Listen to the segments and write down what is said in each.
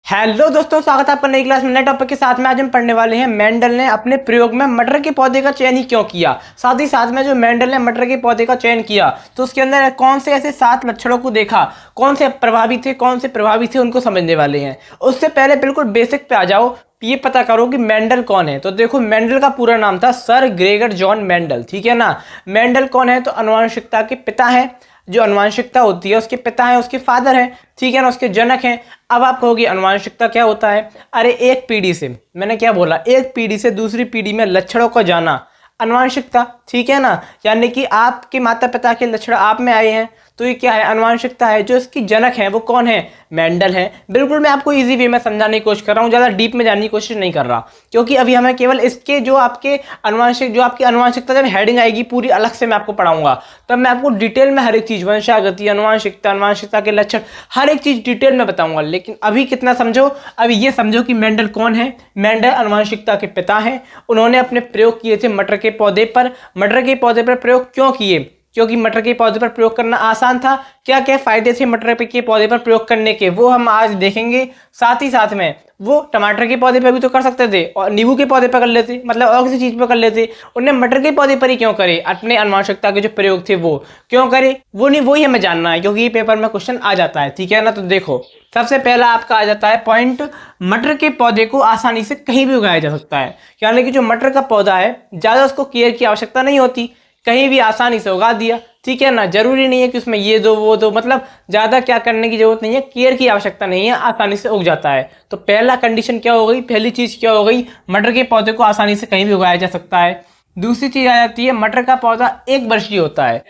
Hello दोस्तों, स्वागत है आपका नई क्लास में नए टॉपिक के साथ में। आज हम पढ़ने वाले हैं मेंडल ने अपने प्रयोग में मटर के पौधे का चयन ही क्यों किया। साथ ही साथ में जो मेंडल ने मटर के पौधे का चयन किया तो उसके अंदर कौन से ऐसे 7 लक्षणों को देखा, कौन से प्रभावी थे, कौन से प्रभावी थे, उनको समझने वाले हैं। उससे पहले बिल्कुल बेसिक पे आ जाओ, ये पता करो कि मेंडल कौन है। तो देखो, मेंडल का पूरा नाम था सर ग्रेगर जॉन मेंडल, ठीक है ना। मेंडल कौन है? तो आनुवंशिकता के पिता है। जो आनुवंशिकता होती है उसके पिता है, उसके फादर है, ठीक है ना, उसके जनक हैं। अब आप कहोगे आनुवंशिकता क्या होता है? अरे एक पीढ़ी से, मैंने क्या बोला, एक पीढ़ी से दूसरी पीढ़ी में लक्षणों को जाना आनुवंशिकता, ठीक है ना। यानी कि आपके माता पिता के लक्षण आप में आए हैं तो ये क्या है? आनुवंशिकता है। जो इसकी जनक है वो कौन है? मेंडल है। बिल्कुल मैं आपको इजी वे में समझाने की कोशिश कर रहा हूँ, ज़्यादा डीप में जाने की कोशिश नहीं कर रहा, क्योंकि अभी हमें केवल इसके जो आपकी आनुवंशिकता जब हेडिंग आएगी पूरी अलग से मैं आपको पढ़ाऊंगा, तब मैं आपको डिटेल में हर एक चीज़, वंशागति, आनुवंशिकता के लक्षण, हर एक चीज़ डिटेल में बताऊंगा। लेकिन अभी कितना समझो, अभी ये समझो कि मेंडल कौन है। मेंडल आनुवंशिकता के पिता हैं। उन्होंने अपने प्रयोग किए थे मटर के पौधे पर। मटर के पौधे पर प्रयोग क्यों किए? क्योंकि मटर के पौधे पर प्रयोग करना आसान था। क्या क्या फायदे थे मटर के पौधे पर प्रयोग करने के, वो हम आज देखेंगे। साथ ही साथ में वो टमाटर के पौधे पर भी तो कर सकते थे और नींबू के पौधे पर कर लेते, मतलब और किसी चीज पर कर लेते। उन्हें मटर के पौधे पर ही क्यों करे? अपने आनुवंशिकता के जो प्रयोग थे वो क्यों करे, वो नहीं, वही हमें जानना है, क्योंकि ये पेपर में क्वेश्चन आ जाता है, ठीक है ना। तो देखो, सबसे पहला आपका आ जाता है पॉइंट, मटर के पौधे को आसानी से कहीं भी उगाया जा सकता है। यानी कि जो मटर का पौधा है, ज्यादा उसको केयर की आवश्यकता नहीं होती, कहीं भी आसानी से उगा दिया, ठीक है ना। जरूरी नहीं है कि उसमें ये दो वो दो, मतलब ज्यादा क्या करने की जरूरत नहीं है, केयर की आवश्यकता नहीं है, आसानी से उग जाता है। तो पहला कंडीशन क्या हो गई, पहली चीज क्या हो गई? मटर के पौधे को आसानी से कहीं भी उगाया जा सकता है। दूसरी चीज आ जाती है, मटर का पौधा एक वर्षीय होता है।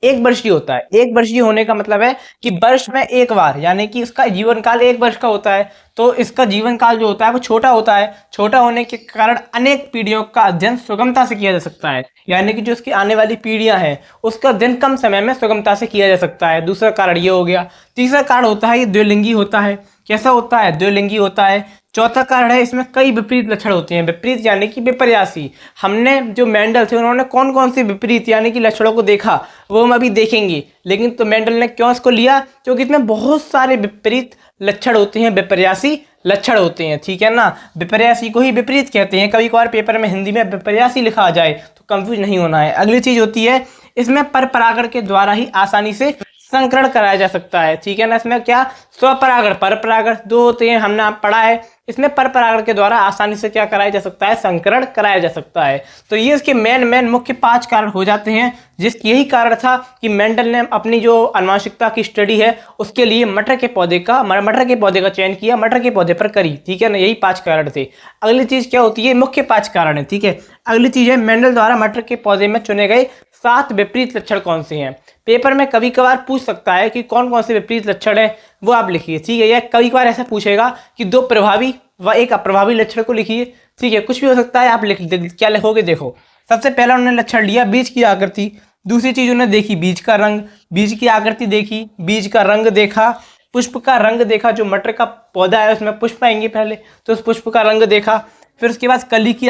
एक वर्षीय होता है। एक वर्षीय होने का मतलब है कि वर्ष में एक बार, यानी कि इसका जीवन काल 1 वर्ष का होता है। तो इसका जीवन काल जो होता है वो छोटा होता है। छोटा होने के कारण अनेक पीढ़ियों का अध्ययन सुगमता से किया जा सकता है। यानी कि जो इसकी आने वाली पीढ़ियां हैं उसका अध्ययन कम समय में सुगमता से किया जा सकता है। दूसरा कारण ये हो गया। तीसरा कारण होता है ये द्विलिंगी होता है। कैसा होता है? द्विलिंगी होता है। चौथा कारण है इसमें कई विपरीत लक्षण होते हैं। विपरीत यानी कि विपर्यासी। हमने जो मेंडल थे उन्होंने कौन कौन से विपरीत यानी कि लक्षणों को देखा वो हम अभी देखेंगे। लेकिन तो मेंडल ने क्यों इसको लिया? क्योंकि इसमें बहुत सारे विपरीत लक्षण होते हैं, विपर्यासी लक्षण होते हैं, ठीक है ना। विपर्यासी को ही विपरीत कहते हैं। कभी कभार पेपर में हिंदी में विपर्यासी लिखा आ जाए तो कंफ्यूज नहीं होना है। अगली चीज होती है, इसमें पर परागण के द्वारा ही आसानी से संकरण कराया जा सकता है, ठीक है ना। इसमें क्या स्वपरागण पर परागण दो होते हैं, हमने आप पढ़ा है। इसमें पर परागण के द्वारा आसानी से क्या कराया जा सकता है? संकरण कराया जा सकता है। तो ये इसके मेन मुख्य 5 कारण हो जाते हैं। यही कारण था कि मेंडल ने अपनी जो आनुवंशिकता की स्टडी है उसके लिए मटर के पौधे का चयन किया, मटर के पौधे पर करी, ठीक है ना। यही 5 कारण थे। अगली चीज क्या होती है? मुख्य 5 कारण है, ठीक है। अगली चीज है, मेंडल द्वारा मटर के पौधे में चुने गए 7 विपरीत लक्षण कौन से हैं। पेपर में कभी कभार पूछ सकता है कि कौन कौन से विपरीत लक्षण है, वो आप लिखिए, ठीक है। या कभी कभार ऐसा पूछेगा कि 2 प्रभावी व 1 अप्रभावी लक्षण को लिखिए, ठीक है। कुछ भी हो सकता है, आप लिख क्या लिखोगे? देखो, सबसे पहला उन्होंने लक्षण लिया बीज की आकृति। दूसरी चीज उन्होंने देखी बीज का रंग, बीज की आकृति देखी, बीज का रंग देखा, पुष्प का रंग देखा। जो मटर का पौधा है उसमें पुष्प आएंगे पहले, तो उस पुष्प का रंग देखा। फिर उसके बाद फली की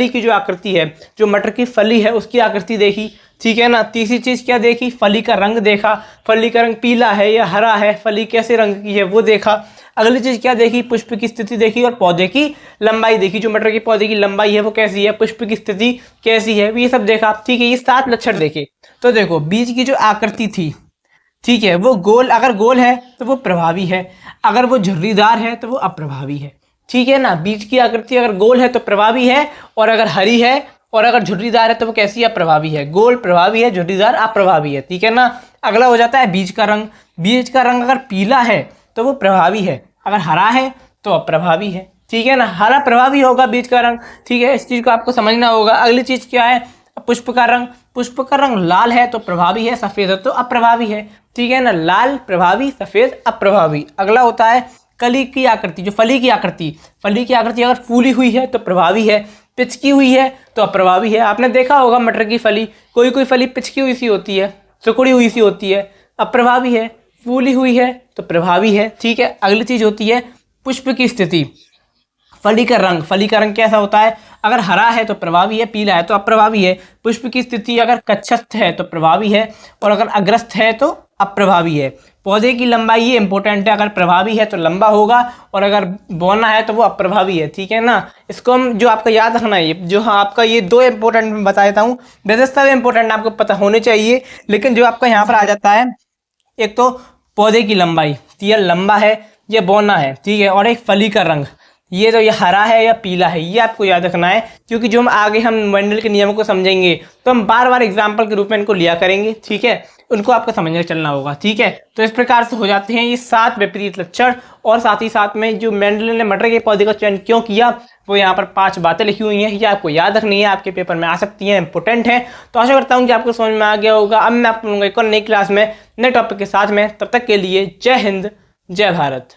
की जो आकृति है, जो मटर की फली है उसकी आकृति देखी, ठीक है ना। तीसरी चीज क्या देखी? फली का रंग देखा। फली का रंग पीला है या हरा है, फली कैसे रंग की है वो देखा। अगली चीज क्या देखी? पुष्प की स्थिति देखी और पौधे की लंबाई देखी। जो मटर के पौधे की लंबाई है वो कैसी है, पुष्प की स्थिति कैसी है, ये सब देखा, ठीक है। ये 7 लक्षण देखे। तो देखो, बीज की जो आकृति थी, ठीक है, वो गोल, अगर गोल है तो वो प्रभावी है, अगर वो झुर्रीदार है तो वो अप्रभावी है, ठीक है ना। बीज की आकृति अगर गोल है तो प्रभावी है, और अगर हरी है और अगर झुर्रीदार है तो वो कैसी है? अप्रभावी है। गोल प्रभावी है, झुर्रीदार अप्रभावी है, ठीक है ना। अगला हो जाता है बीज का रंग। बीज का रंग अगर पीला है तो वो प्रभावी है, अगर हरा है तो अप्रभावी है, ठीक है ना। हरा प्रभावी होगा बीज का रंग, ठीक है। इस चीज को आपको समझना होगा। अगली चीज क्या है? पुष्प का रंग। पुष्प का रंग लाल है तो प्रभावी है, सफेद है तो अप्रभावी है, ठीक है ना। लाल प्रभावी, सफेद अप्रभावी। अगला होता है कली की आकृति, जो फली की आकृति अगर फूली हुई है तो प्रभावी है, पिचकी हुई है तो अप्रभावी है। आपने देखा होगा मटर की फली, कोई फली पिचकी हुई सी होती है, सिकुड़ी हुई सी होती है, अप्रभावी है। फूली हुई है तो प्रभावी है, ठीक है। अगली चीज होती है पुष्प की स्थिति। फली का रंग कैसा होता है? अगर हरा है तो प्रभावी है, पीला है तो अप्रभावी है। पुष्प की स्थिति अगर कच्छस्थ है तो प्रभावी है, और अगर अग्रस्त है तो अप्रभावी है। पौधे की लंबाई ये इंपॉर्टेंट है, अगर प्रभावी है तो लंबा होगा और अगर बौना है तो वो अप्रभावी है, ठीक है ना। इसको हम जो आपका याद रखना है, जो हाँ आपका ये दो इंपॉर्टेंट मैं बता देता हूँ, वैसे सब इंपॉर्टेंट आपको पता होने चाहिए, लेकिन जो आपका यहाँ पर आ जाता है, एक तो पौधे की लंबाई, ये लंबा है ये बौना है, ठीक है, और एक फली का रंग, ये तो ये हरा है या पीला है, ये आपको याद रखना है, क्योंकि जो हम आगे हम मेंडल के नियमों को समझेंगे तो हम बार बार एग्जाम्पल के रूप में इनको लिया करेंगे, ठीक है, उनको आपको समझ के चलना होगा, ठीक है। तो इस प्रकार से हो जाते हैं ये 7 विपरीत लक्षण, और साथ ही साथ में जो मेंडल ने मटर के पौधे का चयन क्यों किया, वो यहाँ पर 5 बातें लिखी हुई हैं, ये आपको याद रखनी है, आपके पेपर में आ सकती हैं, इंपॉर्टेंट है। तो आशा करता हूँ कि आपको समझ में आ गया होगा। अब मैं आपको मिलूंगा एक और नई क्लास में नए टॉपिक के साथ में, तब तक के लिए जय हिंद जय भारत।